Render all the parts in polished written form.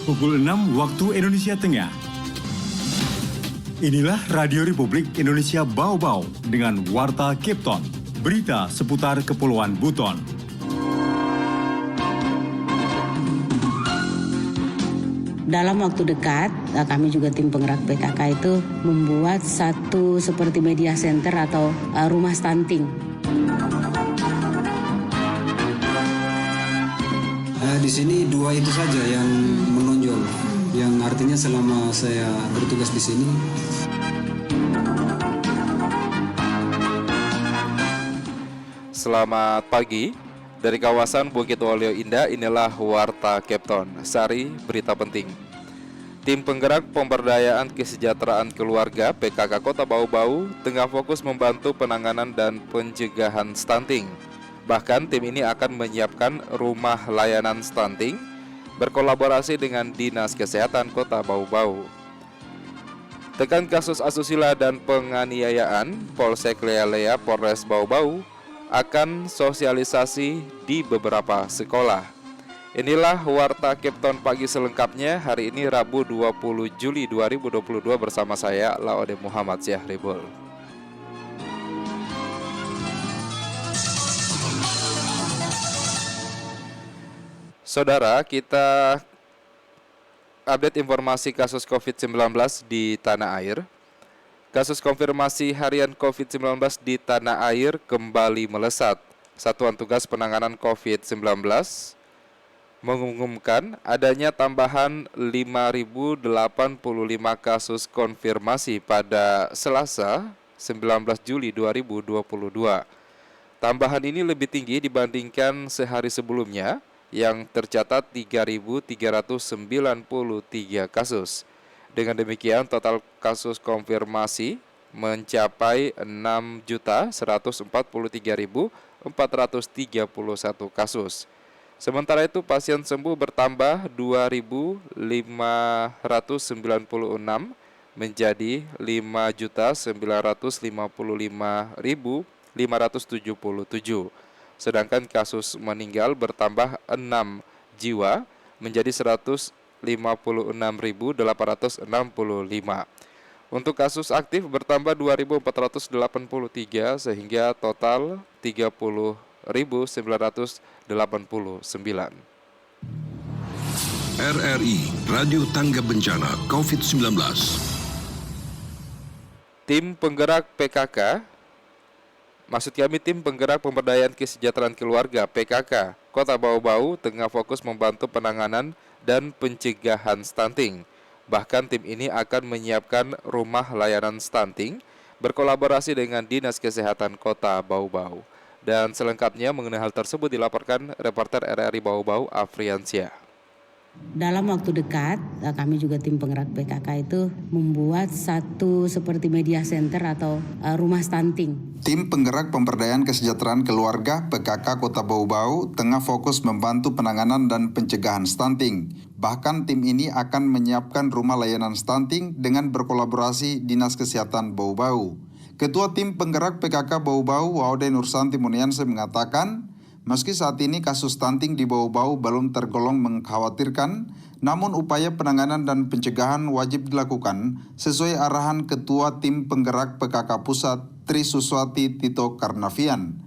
Pukul 6 waktu Indonesia Tengah. Inilah Radio Republik Indonesia Bau-Bau dengan Warta Kepton, berita seputar Kepulauan Buton. Dalam waktu dekat, kami juga tim penggerak PKK itu membuat satu seperti media center atau rumah stunting. Di sini dua itu saja yang menonjol, yang artinya selama saya bertugas di sini. Selamat pagi. Dari kawasan Bukit Waluyo Indah, inilah Warta Kepton, Sari Berita Penting. Tim Penggerak Pemberdayaan Kesejahteraan Keluarga PKK Kota Bau-Bau tengah fokus membantu penanganan dan pencegahan stunting. Bahkan tim ini akan menyiapkan rumah layanan stunting berkolaborasi dengan Dinas Kesehatan Kota Bau-Bau. Tekan kasus asusila dan penganiayaan, Polsek Lea-Lea Polres Bau-Bau akan sosialisasi di beberapa sekolah. Inilah Warta Kepton pagi selengkapnya hari ini Rabu 20 Juli 2022 bersama saya Laode Muhammad Syahribul. Saudara, kita update informasi kasus COVID-19 di tanah air. Kasus konfirmasi harian COVID-19 di tanah air kembali melesat. Satuan Tugas Penanganan COVID-19 mengumumkan adanya tambahan 5.085 kasus konfirmasi pada Selasa 19 Juli 2022. Tambahan ini lebih tinggi dibandingkan sehari sebelumnya yang tercatat 3.393 kasus. Dengan demikian total kasus konfirmasi mencapai 6.143.431 kasus. Sementara itu pasien sembuh bertambah 2.596 menjadi 5.955.577. Sedangkan kasus meninggal bertambah 6 jiwa menjadi 156.865. Untuk kasus aktif bertambah 2.483 sehingga total 30.989. RRI Radio Tangga Bencana COVID-19. Tim Penggerak PKK, maksud kami Tim Penggerak Pemberdayaan Kesejahteraan Keluarga PKK Kota Bau-Bau tengah fokus membantu penanganan dan pencegahan stunting. Bahkan tim ini akan menyiapkan rumah layanan stunting berkolaborasi dengan Dinas Kesehatan Kota Bau-Bau. Dan selengkapnya mengenai hal tersebut dilaporkan reporter RRI Bau-Bau Afriansyah. Dalam waktu dekat, kami juga tim penggerak PKK itu membuat satu seperti media center atau rumah stunting. Tim Penggerak Pemberdayaan Kesejahteraan Keluarga PKK Kota Bau-Bau tengah fokus membantu penanganan dan pencegahan stunting. Bahkan tim ini akan menyiapkan rumah layanan stunting dengan berkolaborasi Dinas Kesehatan Bau-Bau. Ketua Tim Penggerak PKK Bau-Bau, Waude Nursanti Munianse mengatakan, meski saat ini kasus stunting di Bau-Bau belum tergolong mengkhawatirkan, namun upaya penanganan dan pencegahan wajib dilakukan sesuai arahan Ketua Tim Penggerak PKK Pusat Tri Suswati Tito Karnavian.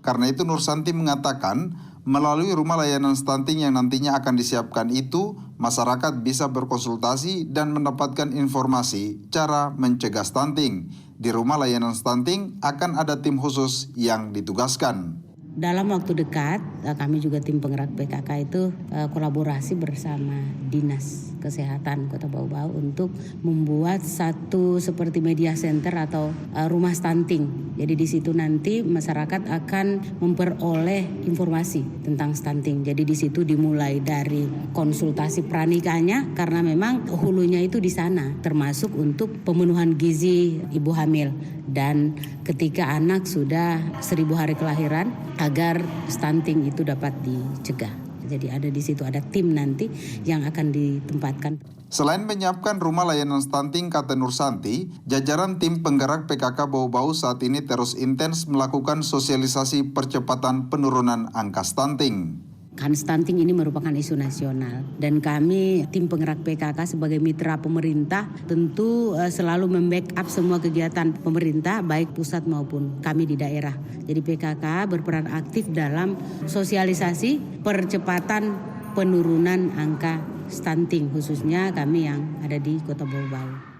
Karena itu Nursanti mengatakan, melalui rumah layanan stunting yang nantinya akan disiapkan itu, masyarakat bisa berkonsultasi dan mendapatkan informasi cara mencegah stunting. Di rumah layanan stunting akan ada tim khusus yang ditugaskan. Dalam waktu dekat, kami juga tim penggerak PKK itu kolaborasi bersama Dinas Kesehatan Kota Bau-Bau untuk membuat satu seperti media center atau rumah stunting. Jadi di situ nanti masyarakat akan memperoleh informasi tentang stunting. Jadi di situ dimulai dari konsultasi pranikahnya karena memang hulunya itu di sana, termasuk untuk pemenuhan gizi ibu hamil dan ketika anak sudah 1.000 hari kelahiran agar stunting itu dapat dicegah. Jadi ada di situ ada tim nanti yang akan ditempatkan. Selain menyiapkan rumah layanan stunting, kata Nursanti, jajaran tim penggerak PKK Bau-Bau saat ini terus intens melakukan sosialisasi percepatan penurunan angka stunting. Kan stunting ini merupakan isu nasional dan kami tim penggerak PKK sebagai mitra pemerintah tentu selalu membackup semua kegiatan pemerintah baik pusat maupun kami di daerah. Jadi PKK berperan aktif dalam sosialisasi percepatan penurunan angka stunting khususnya kami yang ada di Kota Bau-Bau.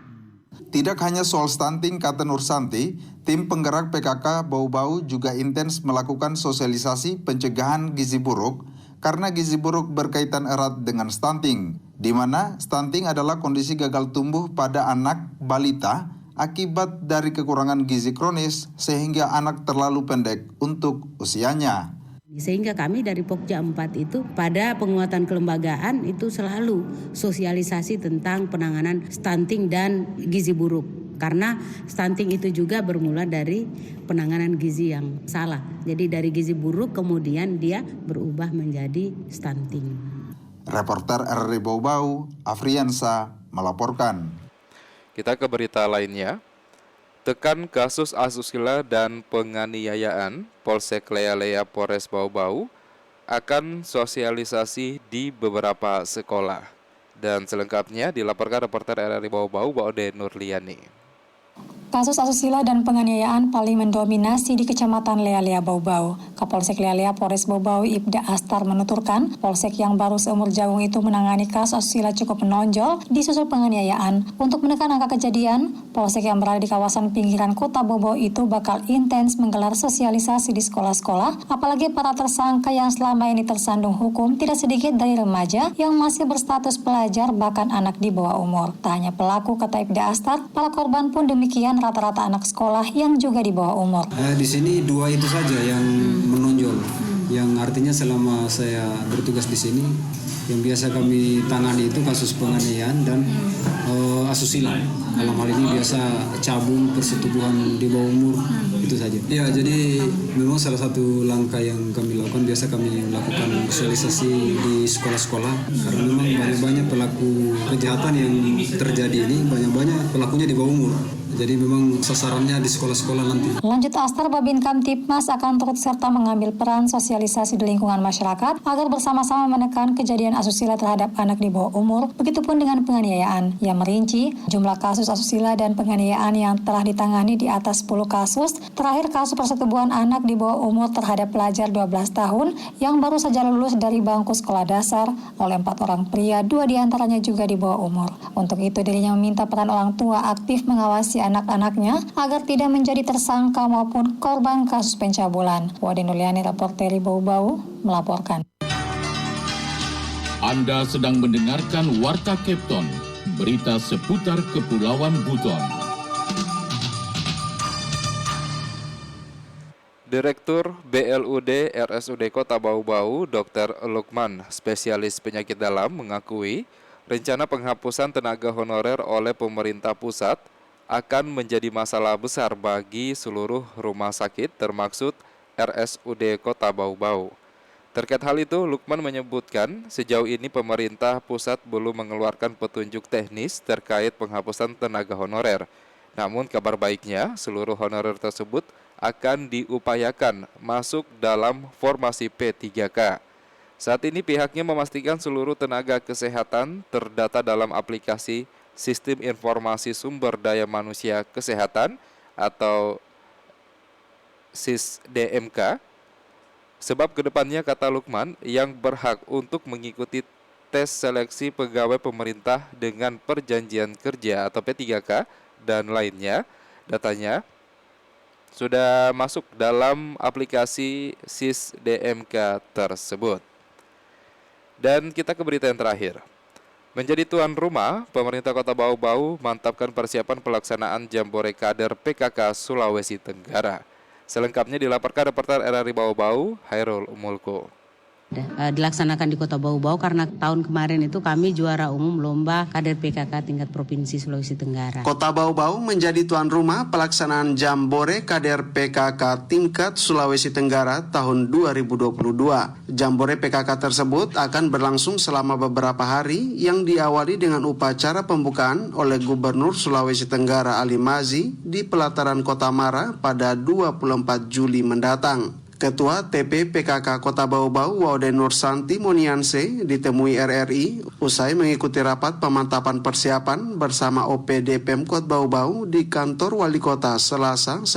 Tidak hanya soal stunting, kata Nursanti, tim penggerak PKK Bau-Bau juga intens melakukan sosialisasi pencegahan gizi buruk karena gizi buruk berkaitan erat dengan stunting, di mana stunting adalah kondisi gagal tumbuh pada anak balita akibat dari kekurangan gizi kronis sehingga anak terlalu pendek untuk usianya. Sehingga kami dari Pokja 4 itu pada penguatan kelembagaan itu selalu sosialisasi tentang penanganan stunting dan gizi buruk. Karena stunting itu juga bermula dari penanganan gizi yang salah. Jadi dari gizi buruk kemudian dia berubah menjadi stunting. Reporter RRI Bau-Bau, Afriansa, melaporkan. Kita ke berita lainnya. Tekan kasus asusila dan penganiayaan, Polsek Lea-Lea Polres Bau-Bau akan sosialisasi di beberapa sekolah. Dan selengkapnya dilaporkan reporter RRI Bau-Bau, Baode Nurliani. Kasus asusila dan penganiayaan paling mendominasi di Kecamatan Lea-Lea Bau-Bau. Kapolsek Lea-Lea Polres Bau-Bau Ibda Astar menuturkan, polsek yang baru seumur jagung itu menangani kasus asusila cukup menonjol disusul penganiayaan. Untuk menekan angka kejadian, polsek yang berada di kawasan pinggiran Kota Bau-Bau itu bakal intens menggelar sosialisasi di sekolah-sekolah, apalagi para tersangka yang selama ini tersandung hukum tidak sedikit dari remaja yang masih berstatus pelajar bahkan anak di bawah umur. Tak hanya pelaku, kata Ibda Astar, para korban pun demikian rata-rata anak sekolah yang juga di bawah umur. Di sini dua itu saja yang menonjol, yang artinya selama saya bertugas di sini, yang biasa kami tangani itu kasus penganiayaan dan asusila. Dalam hal ini biasa cabul, persetubuhan di bawah umur, itu saja. Ya, jadi memang salah satu langkah yang kami lakukan, biasa kami melakukan sosialisasi di sekolah-sekolah, karena memang banyak-banyak pelaku kejahatan yang terjadi ini, banyak-banyak pelakunya di bawah umur. Jadi memang sasarannya di sekolah-sekolah nanti. Lanjut Astar, Babin Kamtipmas akan turut serta mengambil peran sosialisasi di lingkungan masyarakat agar bersama-sama menekan kejadian asusila terhadap anak di bawah umur, begitupun dengan penganiayaan. Yang merinci, jumlah kasus asusila dan penganiayaan yang telah ditangani di atas 10 kasus, terakhir kasus persetubuhan anak di bawah umur terhadap pelajar 12 tahun yang baru saja lulus dari bangku sekolah dasar oleh 4 orang pria, 2 diantaranya juga di bawah umur. Untuk itu dirinya meminta peran orang tua aktif mengawasi anak-anaknya agar tidak menjadi tersangka maupun korban kasus pencabulan. Wade Nuliani, reporter Bau-Bau, melaporkan. Anda sedang mendengarkan Warta Kepton, berita seputar Kepulauan Buton. Direktur BLUD RSUD Kota Bau-Bau, Dr. Lukman, spesialis penyakit dalam, mengakui rencana penghapusan tenaga honorer oleh pemerintah pusat akan menjadi masalah besar bagi seluruh rumah sakit termaksud RSUD Kota Bau-Bau. Terkait hal itu, Lukman menyebutkan sejauh ini pemerintah pusat belum mengeluarkan petunjuk teknis terkait penghapusan tenaga honorer. Namun kabar baiknya, seluruh honorer tersebut akan diupayakan masuk dalam formasi P3K. Saat ini pihaknya memastikan seluruh tenaga kesehatan terdata dalam aplikasi Sistem Informasi Sumber Daya Manusia Kesehatan atau SIS-DMK. Sebab kedepannya, kata Lukman, yang berhak untuk mengikuti tes seleksi pegawai pemerintah dengan perjanjian kerja atau P3K dan lainnya, datanya sudah masuk dalam aplikasi SIS-DMK tersebut. Dan kita ke berita yang terakhir. Menjadi tuan rumah, pemerintah Kota Bau-Bau mantapkan persiapan pelaksanaan Jambore Kader PKK Sulawesi Tenggara. Selengkapnya dilaporkan reporter RRI Bau-Bau, Hairul Umulko. Dilaksanakan di Kota Bau-Bau karena tahun kemarin itu kami juara umum lomba kader PKK tingkat Provinsi Sulawesi Tenggara. Kota Bau-Bau menjadi tuan rumah pelaksanaan Jambore Kader PKK tingkat Sulawesi Tenggara tahun 2022. Jambore PKK tersebut akan berlangsung selama beberapa hari yang diawali dengan upacara pembukaan oleh Gubernur Sulawesi Tenggara Ali Mazi di pelataran Kota Mara pada 24 Juli mendatang. Ketua TP PKK Kota Bau-Bau Waude Nursanti Monianse ditemui RRI usai mengikuti rapat pemantapan persiapan bersama OPD Pemkot Bau-Bau di kantor Wali Kota Selasa 19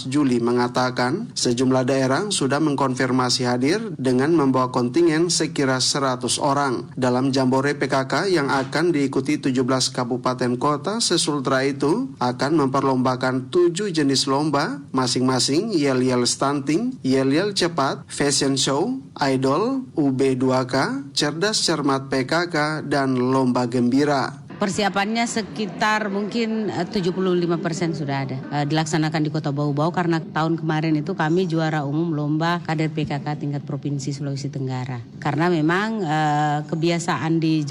Juli mengatakan sejumlah daerah sudah mengkonfirmasi hadir dengan membawa kontingen sekira 100 orang. Dalam Jambore PKK yang akan diikuti 17 kabupaten kota sesultra itu akan memperlombakan 7 jenis lomba masing-masing yel-yel stunting, yel-yel cepat, fashion show, idol, UB2K, cerdas cermat PKK, dan lomba gembira. Persiapannya sekitar mungkin 75% sudah ada dilaksanakan di Kota Bau-Bau karena tahun kemarin itu kami juara umum lomba kader PKK tingkat Provinsi Sulawesi Tenggara. Karena memang kebiasaan di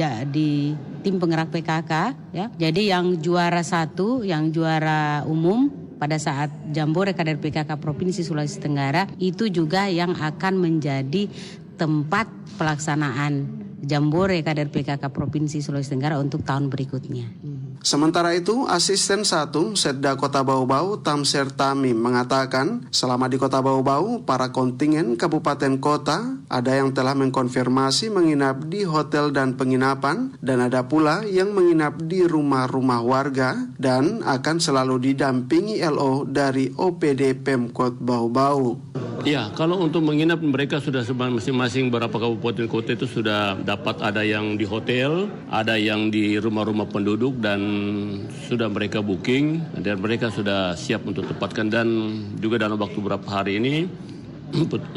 tim penggerak PKK ya. Jadi yang juara 1, yang juara umum pada saat Jambore Kader PKK Provinsi Sulawesi Tenggara itu juga yang akan menjadi tempat pelaksanaan Jambore Kader PKK Provinsi Sulawesi Tenggara untuk tahun berikutnya. Sementara itu, Asisten 1 Setda Kota Bau-Bau Tamser Tamim mengatakan selama di Kota Bau-Bau, para kontingen kabupaten kota ada yang telah mengkonfirmasi menginap di hotel dan penginapan dan ada pula yang menginap di rumah-rumah warga dan akan selalu didampingi LO dari OPD Pemkot Bau-Bau. Ya, kalau untuk menginap mereka sudah masing-masing beberapa kabupaten kota itu sudah dapat, ada yang di hotel, ada yang di rumah-rumah penduduk dan sudah mereka booking dan mereka sudah siap untuk tempatkan. Dan juga dalam waktu beberapa hari ini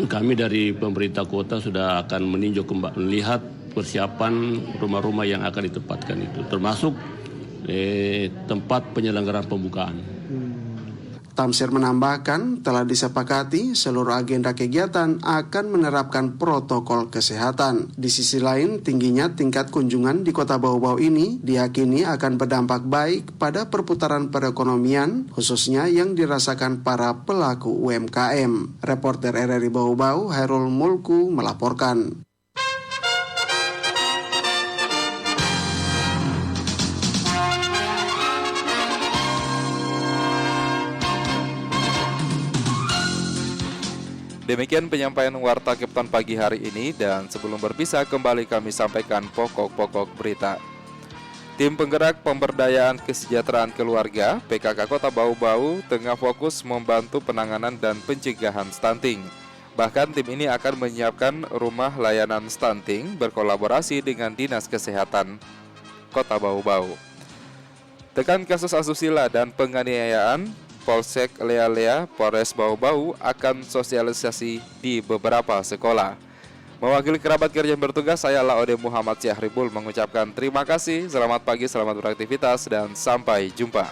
kami dari pemerintah kota sudah akan meninjau kembali melihat persiapan rumah-rumah yang akan ditempatkan itu, termasuk tempat penyelenggaraan pembukaan. Tamsir menambahkan telah disepakati seluruh agenda kegiatan akan menerapkan protokol kesehatan. Di sisi lain, tingginya tingkat kunjungan di Kota Bau-Bau ini diyakini akan berdampak baik pada perputaran perekonomian, khususnya yang dirasakan para pelaku UMKM. Reporter RRI Bau-Bau, Hairul Mulku, melaporkan. Demikian penyampaian Warta Kepton pagi hari ini, dan sebelum berpisah kembali kami sampaikan pokok-pokok berita. Tim penggerak pemberdayaan kesejahteraan keluarga PKK Kota Bau-Bau tengah fokus membantu penanganan dan pencegahan stunting. Bahkan tim ini akan menyiapkan rumah layanan stunting berkolaborasi dengan Dinas Kesehatan Kota Bau-Bau. Tekan kasus asusila dan penganiayaan, Polsek Lea-Lea, Polres Bau-Bau akan sosialisasi di beberapa sekolah. Mewakili kerabat kerja yang bertugas, saya Laode Muhammad Syahribul mengucapkan terima kasih, selamat pagi, selamat beraktivitas, dan sampai jumpa.